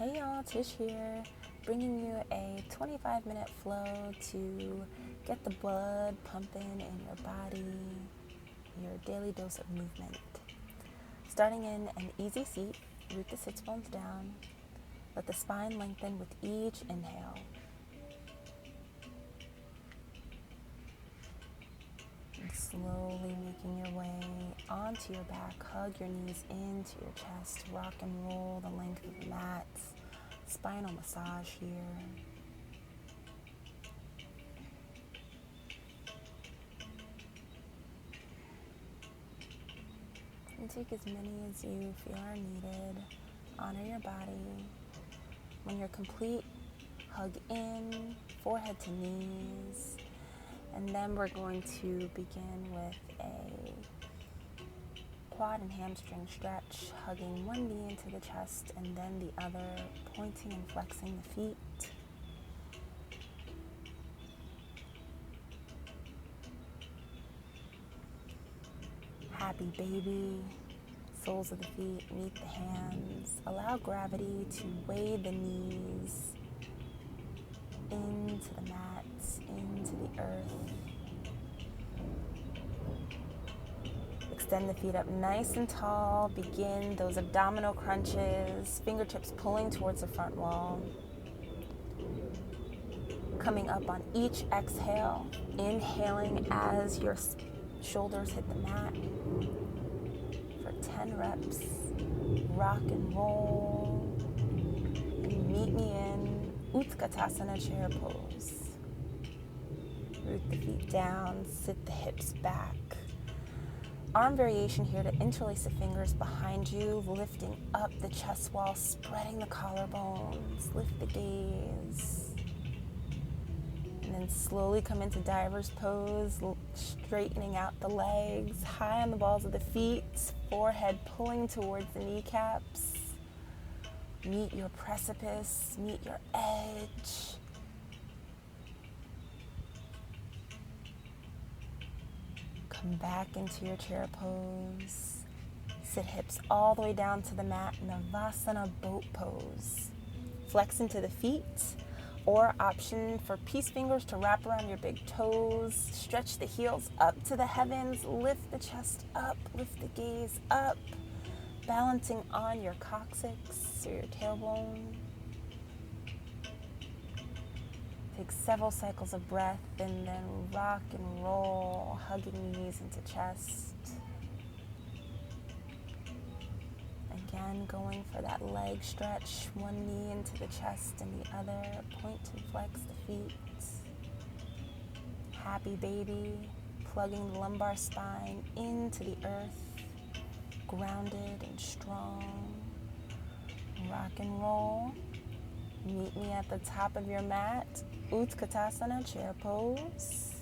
Hey y'all, Tish here, bringing you a 25-minute flow to get the blood pumping in your body, your daily dose of movement. Starting in an easy seat, root the sits bones down. Let the spine lengthen with each inhale. And slowly making your way onto your back. Hug your knees into your chest. Rock and roll the length of the mat. Spinal massage here. And take as many as you feel are needed. Honor your body. When you're complete, hug in, forehead to knees. And then we're going to begin with a quad and hamstring stretch, hugging one knee into the chest and then the other, pointing and flexing the feet. Happy baby. Soles of the feet meet the hands. Allow gravity to weigh the knees into the mat, into the earth. Extend the feet up nice and tall. Begin those abdominal crunches, fingertips pulling towards the front wall. Coming up on each exhale, inhaling as your shoulders hit the mat for 10 reps. Rock and roll. And meet me in Tadasana chair pose. Root the feet down, sit the hips back. Arm variation here to interlace the fingers behind you, lifting up the chest wall, spreading the collarbones, lift the gaze. And then slowly come into diver's pose, straightening out the legs, high on the balls of the feet, forehead pulling towards the kneecaps. Meet your precipice, meet your edge. Come back into your chair pose. Sit hips all the way down to the mat, Navasana boat pose. Flex into the feet, or option for peace fingers to wrap around your big toes. Stretch the heels up to the heavens, lift the chest up, lift the gaze up, balancing on your coccyx or your tailbone. Take several cycles of breath and then rock and roll, hugging knees into chest. Again, going for that leg stretch, one knee into the chest and the other. Point and flex the feet. Happy baby, plugging the lumbar spine into the earth, grounded and strong. Rock and roll. Meet me at the top of your mat, Utkatasana chair pose.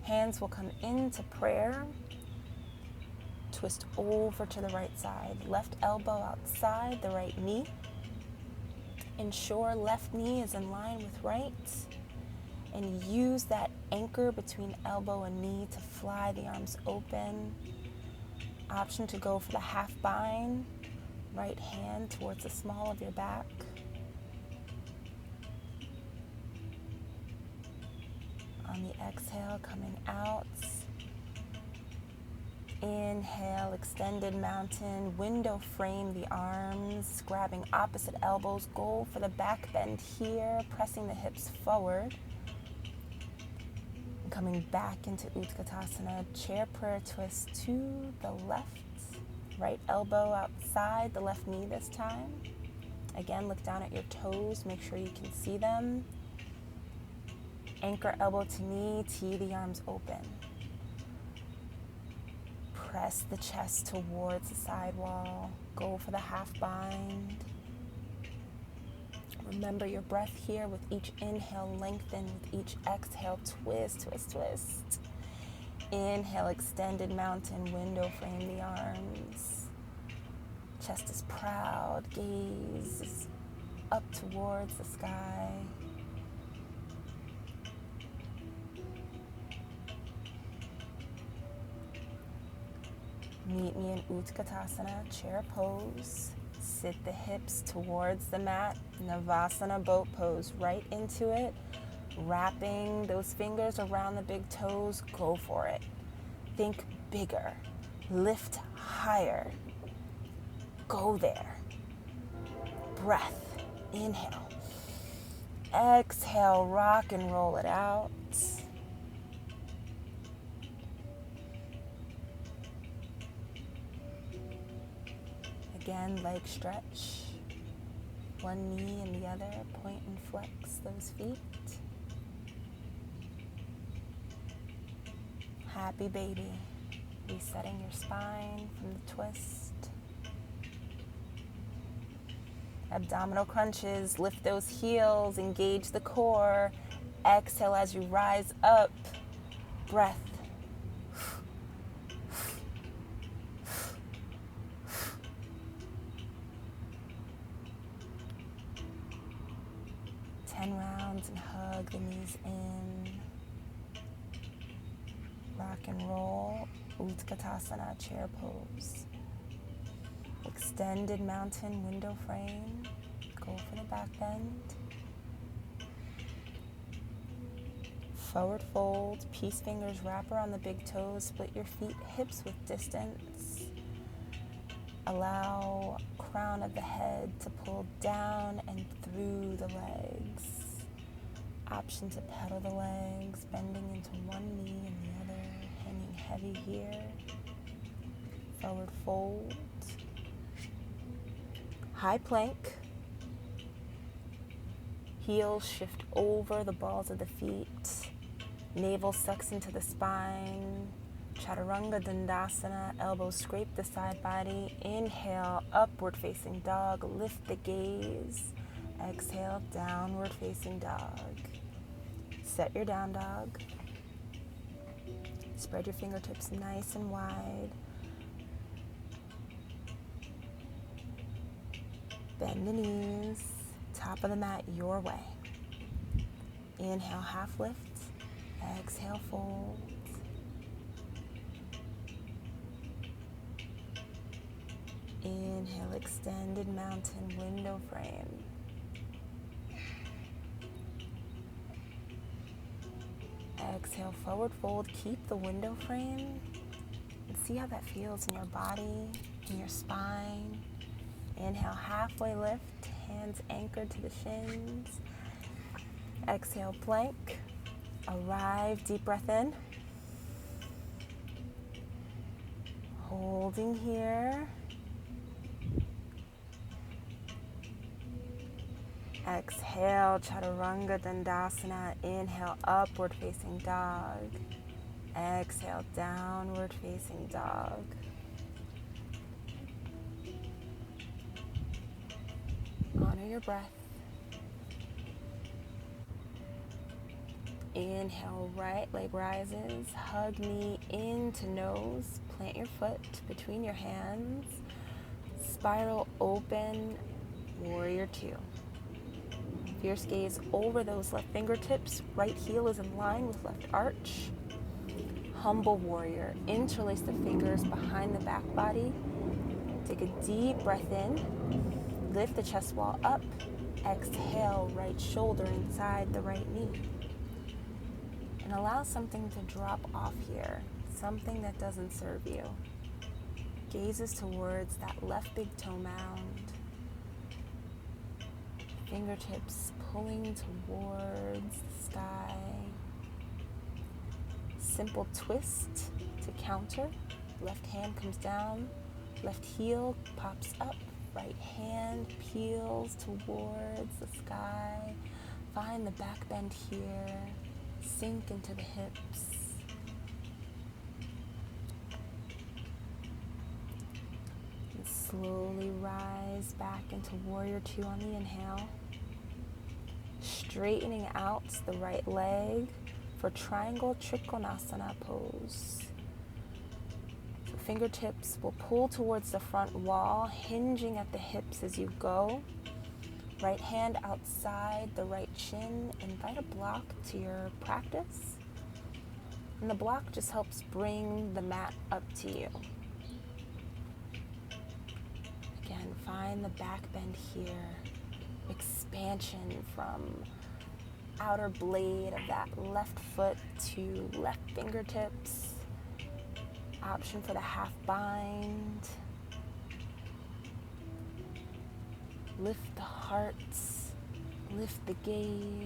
Hands will come into prayer. Twist over to the right side. Left elbow outside the right knee. Ensure left knee is in line with right. And use that anchor between elbow and knee to fly the arms open. Option to go for the half bind, right hand towards the small of your back. On the exhale, coming out. Inhale, extended mountain, window frame the arms, grabbing opposite elbows, go for the back bend here, pressing the hips forward. Coming back into Utkatasana, chair prayer twist to the left. Right elbow outside the left knee this time. Again, look down at your toes, make sure you can see them. Anchor elbow to knee, tee the arms open. Press the chest towards the side wall. Go for the half bind. Remember your breath here. With each inhale, lengthen. With each exhale, twist, twist, twist. Inhale, extended mountain, window frame the arms. Chest is proud, gaze is up towards the sky. Meet me in Utkatasana, chair pose. Sit the hips towards the mat, Navasana boat pose, right into it. Wrapping those fingers around the big toes, go for it. Think bigger, lift higher, go there. Breath, inhale. Exhale, rock and roll it out. Again, leg stretch. One knee and the other, point and flex those feet. Happy baby. Resetting your spine from the twist. Abdominal crunches, lift those heels, engage the core. Exhale as you rise up. Breath. 10 rounds and hug the knees in. Rock and roll, Utkatasana, chair pose. Extended mountain window frame. Go for the back bend. Forward fold, peace fingers wrap around the big toes. Split your feet, hips with distance. Allow crown of the head to pull down and through the legs. Option to pedal the legs, bending into one knee and the other, hanging heavy here. Forward fold. High plank. Heels shift over the balls of the feet. Navel sucks into the spine. Chaturanga Dandasana, elbows scrape the side body. Inhale, upward facing dog, lift the gaze. Exhale, downward facing dog. Set your down dog. Spread your fingertips nice and wide. Bend the knees, top of the mat your way. Inhale, half lift. Exhale, fold. Inhale, extended mountain window frame. Exhale, forward fold. Keep the window frame and see how that feels in your body, in your spine. Inhale, halfway lift, hands anchored to the shins. Exhale, plank. Arrive, deep breath in. Holding here. Exhale, Chaturanga Dandasana. Inhale, upward facing dog. Exhale, downward facing dog. Honor your breath. Inhale, right leg rises. Hug knee into nose. Plant your foot between your hands. Spiral open, warrior two. Fierce gaze over those left fingertips. Right heel is in line with left arch. Humble warrior. Interlace the fingers behind the back body. Take a deep breath in. Lift the chest wall up. Exhale, right shoulder inside the right knee. And allow something to drop off here. Something that doesn't serve you. Gazes towards that left big toe mound. Fingertips pulling towards the sky. Simple twist to counter. Left hand comes down. Left heel pops up. Right hand peels towards the sky. Find the back bend here. Sink into the hips. And slowly rise back into warrior two on the inhale. Straightening out the right leg for triangle Trikonasana pose. So fingertips will pull towards the front wall, hinging at the hips as you go. Right hand outside the right shin. Invite a block to your practice. And the block just helps bring the mat up to you. Again, find the back bend here. Expansion from outer blade of that left foot to left fingertips. Option for the half bind. Lift the heart, lift the gaze.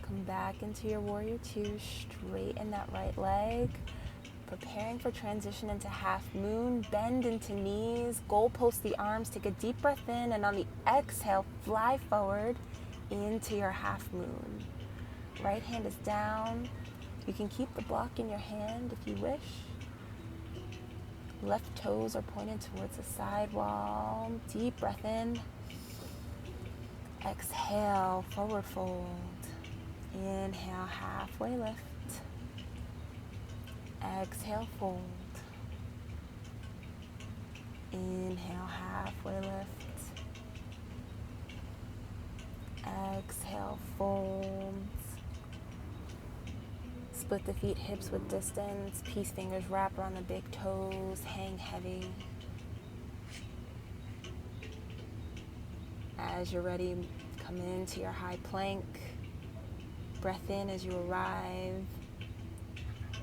Come back into your warrior two, straighten that right leg. Preparing for transition into half moon, bend into knees, goalpost the arms, take a deep breath in, and on the exhale, fly forward into your half moon. Right hand is down. You can keep the block in your hand if you wish. Left toes are pointed towards the side wall. Deep breath in. Exhale, forward fold. Inhale, halfway lift. Exhale, fold. Inhale, halfway lift. Exhale, fold. Split the feet, hips width distance. Peace fingers wrap around the big toes. Hang heavy. As you're ready, come into your high plank. Breath in as you arrive.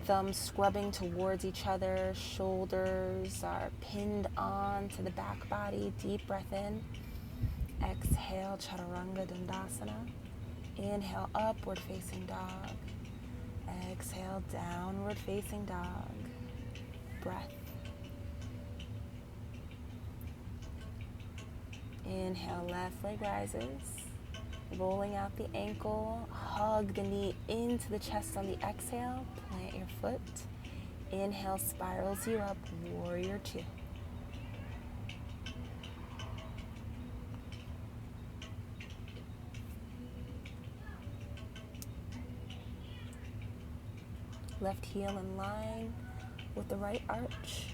Thumbs scrubbing towards each other. Shoulders are pinned on to the back body. Deep breath in. Exhale, Chaturanga Dandasana. Inhale, upward facing dog. Exhale, downward facing dog. Breath. Inhale, left leg rises. Rolling out the ankle, hug the knee into the chest on the exhale, plant your foot. Inhale, spirals you up, warrior two. Left heel in line with the right arch.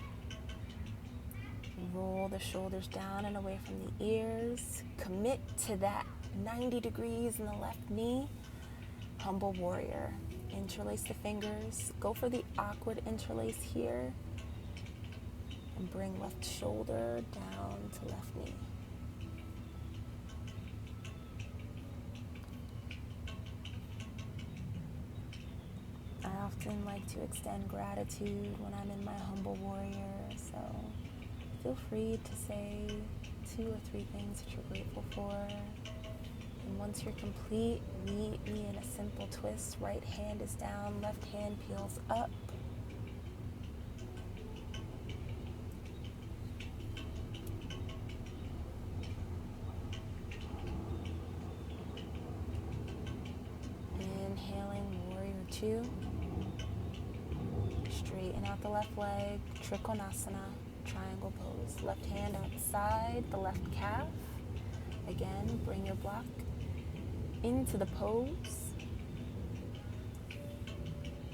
Roll the shoulders down and away from the ears. Commit to that 90 degrees in the left knee. Humble warrior. Interlace the fingers. Go for the awkward interlace here. And bring left shoulder down to left knee. I often like to extend gratitude when I'm in my humble warrior, so feel free to say 2 or 3 things that you're grateful for. And once you're complete, meet me in a simple twist. Right hand is down, left hand peels up. Inhaling, warrior two. Straighten out the left leg, Trikonasana, triangle pose. Left hand outside the left calf. Again, bring your block into the pose.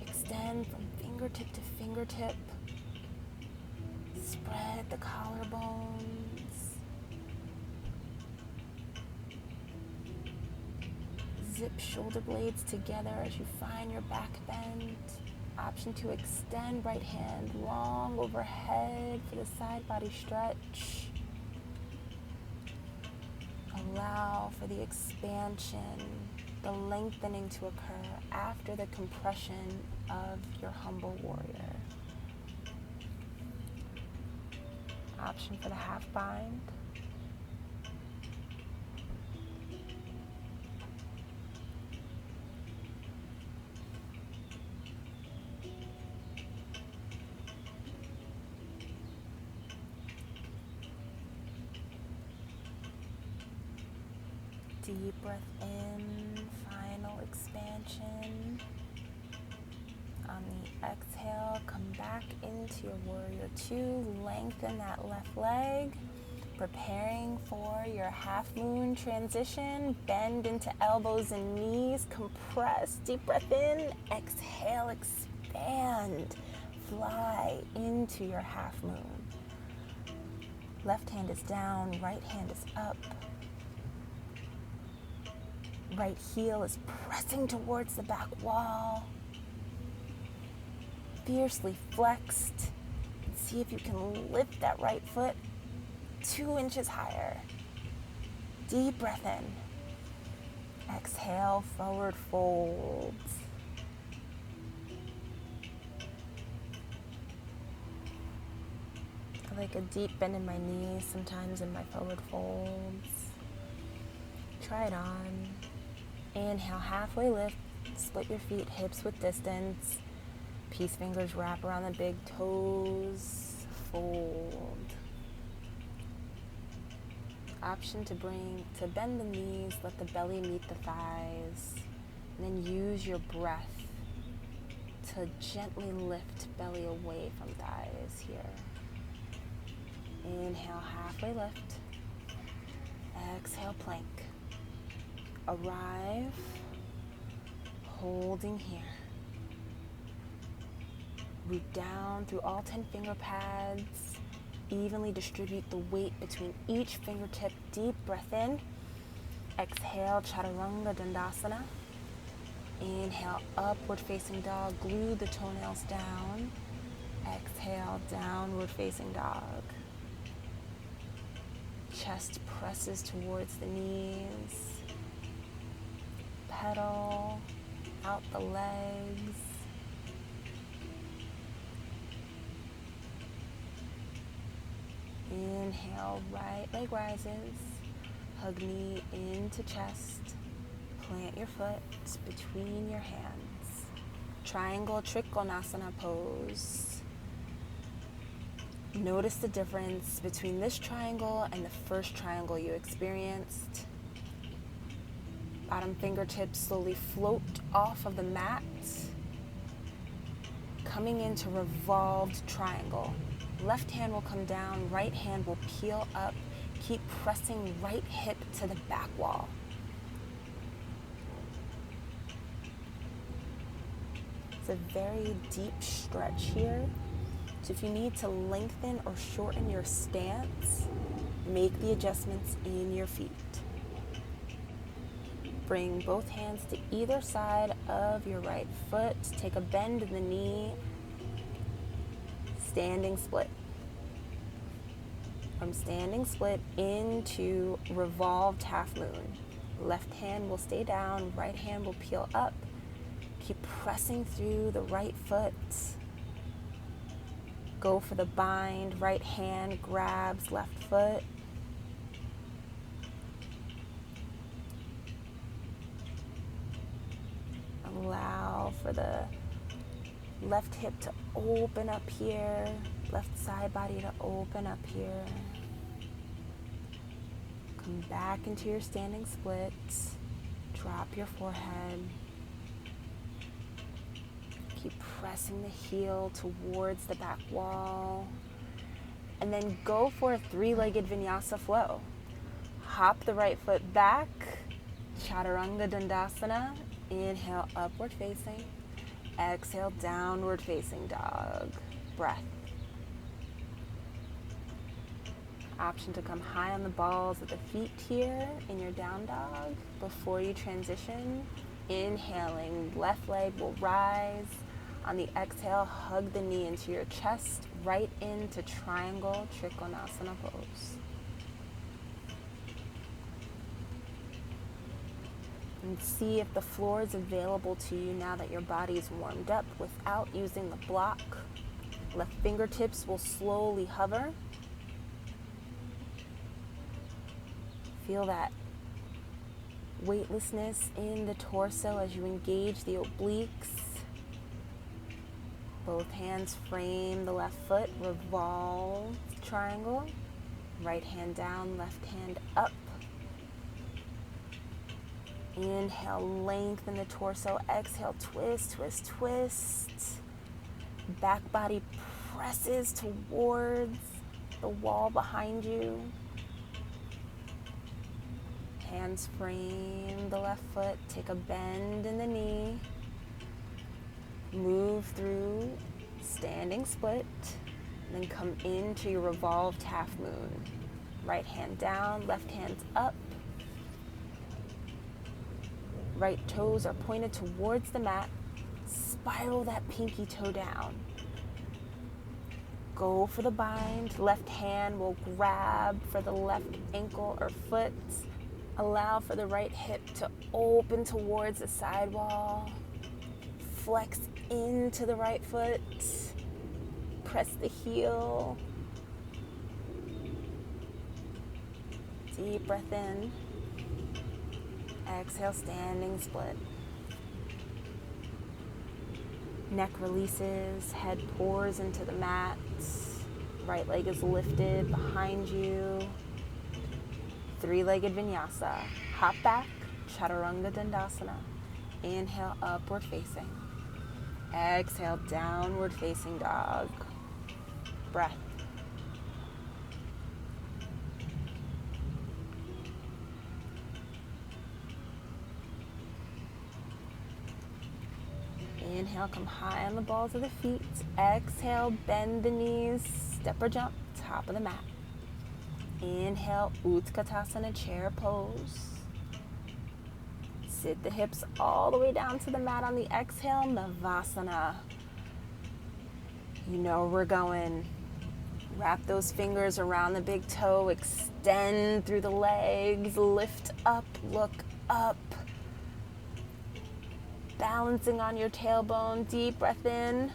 Extend from fingertip to fingertip. Spread the collarbones. Zip shoulder blades together as you find your back bend. Option to extend right hand long overhead for the side body stretch. Allow for the expansion, the lengthening to occur after the compression of your humble warrior. Option for the half bind. Deep breath in, final expansion. On the exhale, come back into your warrior two. Lengthen that left leg. Preparing for your half moon transition. Bend into elbows and knees. Compress. Deep breath in. Exhale, expand. Fly into your half moon. Left hand is down, right hand is up. Right heel is pressing towards the back wall. Fiercely flexed. And see if you can lift that right foot 2 inches higher. Deep breath in. Exhale, forward fold. I like a deep bend in my knees sometimes in my forward folds. Try it on. Inhale, halfway lift. Split your feet, hips width distance. Peace fingers wrap around the big toes. Fold. Option to bend the knees, let the belly meet the thighs. And then use your breath to gently lift belly away from thighs here. Inhale, halfway lift. Exhale, plank. Arrive, holding here. Root down through all 10 finger pads. Evenly distribute the weight between each fingertip. Deep breath in. Exhale, Chaturanga Dandasana. Inhale, upward facing dog. Glue the toenails down. Exhale, downward facing dog. Chest presses towards the knees. Pedal out the legs. Inhale, right leg rises. Hug knee into chest. Plant your foot between your hands. Triangle Trikonasana pose. Notice the difference between this triangle and the first triangle you experienced. Bottom fingertips slowly float off of the mat. Coming into Revolved Triangle. Left hand will come down, right hand will peel up. Keep pressing right hip to the back wall. It's a very deep stretch here. So if you need to lengthen or shorten your stance, make the adjustments in your feet. Bring both hands to either side of your right foot. Take a bend in the knee. Standing split. From standing split into Revolved Half Moon. Left hand will stay down, right hand will peel up. Keep pressing through the right foot. Go for the bind, right hand grabs left foot. Allow for the left hip to open up here, left side body to open up here. Come back into your standing split. Drop your forehead. Keep pressing the heel towards the back wall. And then go for a 3-legged vinyasa flow. Hop the right foot back. Chaturanga Dandasana. Inhale, upward facing. Exhale, downward facing dog. Breath. Option to come high on the balls of the feet here in your down dog. Before you transition, inhaling, left leg will rise. On the exhale, hug the knee into your chest, right into Triangle Trikonasana pose. And see if the floor is available to you now that your body is warmed up without using the block. Left fingertips will slowly hover. Feel that weightlessness in the torso as you engage the obliques. Both hands frame the left foot, revolve triangle. Right hand down, left hand up. Inhale, lengthen the torso. Exhale, twist, twist, twist. Back body presses towards the wall behind you. Hands frame the left foot. Take a bend in the knee. Move through standing split. Then come into your Revolved Half Moon. Right hand down, left hand up. Right toes are pointed towards the mat. Spiral that pinky toe down. Go for the bind. Left hand will grab for the left ankle or foot. Allow for the right hip to open towards the side wall. Flex into the right foot. Press the heel. Deep breath in. Exhale, standing split. Neck releases, head pours into the mat. Right leg is lifted behind you. Three-legged vinyasa. Hop back, chaturanga dandasana. Inhale, upward facing. Exhale, downward facing dog. Breath. Inhale, come high on the balls of the feet. Exhale, bend the knees, step or jump, top of the mat. Inhale, Utkatasana, chair pose. Sit the hips all the way down to the mat on the exhale, Navasana. You know where we're going. Wrap those fingers around the big toe, extend through the legs, lift up, look up. Balancing on your tailbone, deep breath in.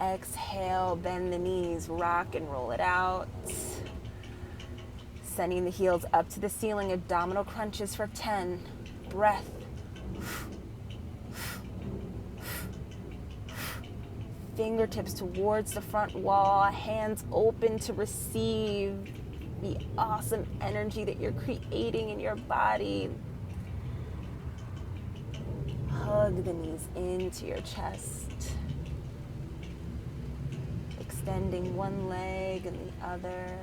Exhale, bend the knees, rock and roll it out. Sending the heels up to the ceiling, abdominal crunches for 10. Breath. Fingertips towards the front wall, hands open to receive the awesome energy that you're creating in your body. Hug the knees into your chest. Extending one leg and the other.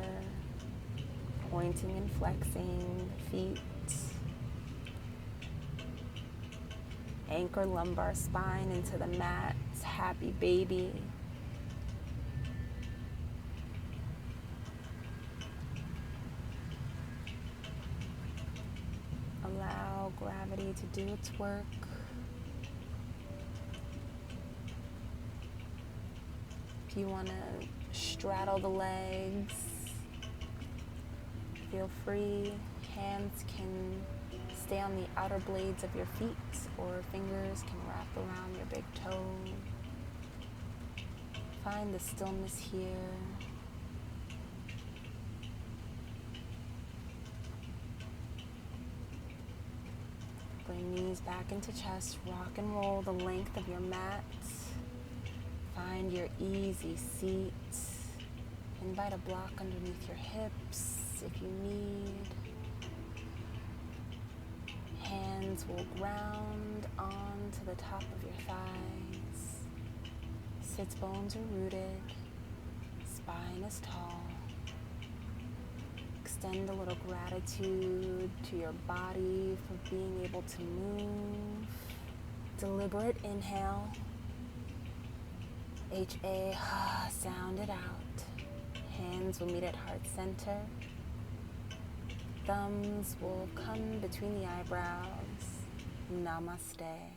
Pointing and flexing the feet. Anchor lumbar spine into the mat. Happy baby. Allow gravity to do its work. If you want to straddle the legs, feel free. Hands can stay on the outer blades of your feet, or fingers can wrap around your big toe. Find the stillness here. Bring knees back into chest, rock and roll the length of your mat. Find your easy seat. Invite a block underneath your hips if you need. Hands will ground onto the top of your thighs. Sits bones are rooted. Spine is tall. Extend a little gratitude to your body for being able to move. Deliberate inhale. H-A, sound it out. Hands will meet at heart center. Thumbs will come between the eyebrows. Namaste.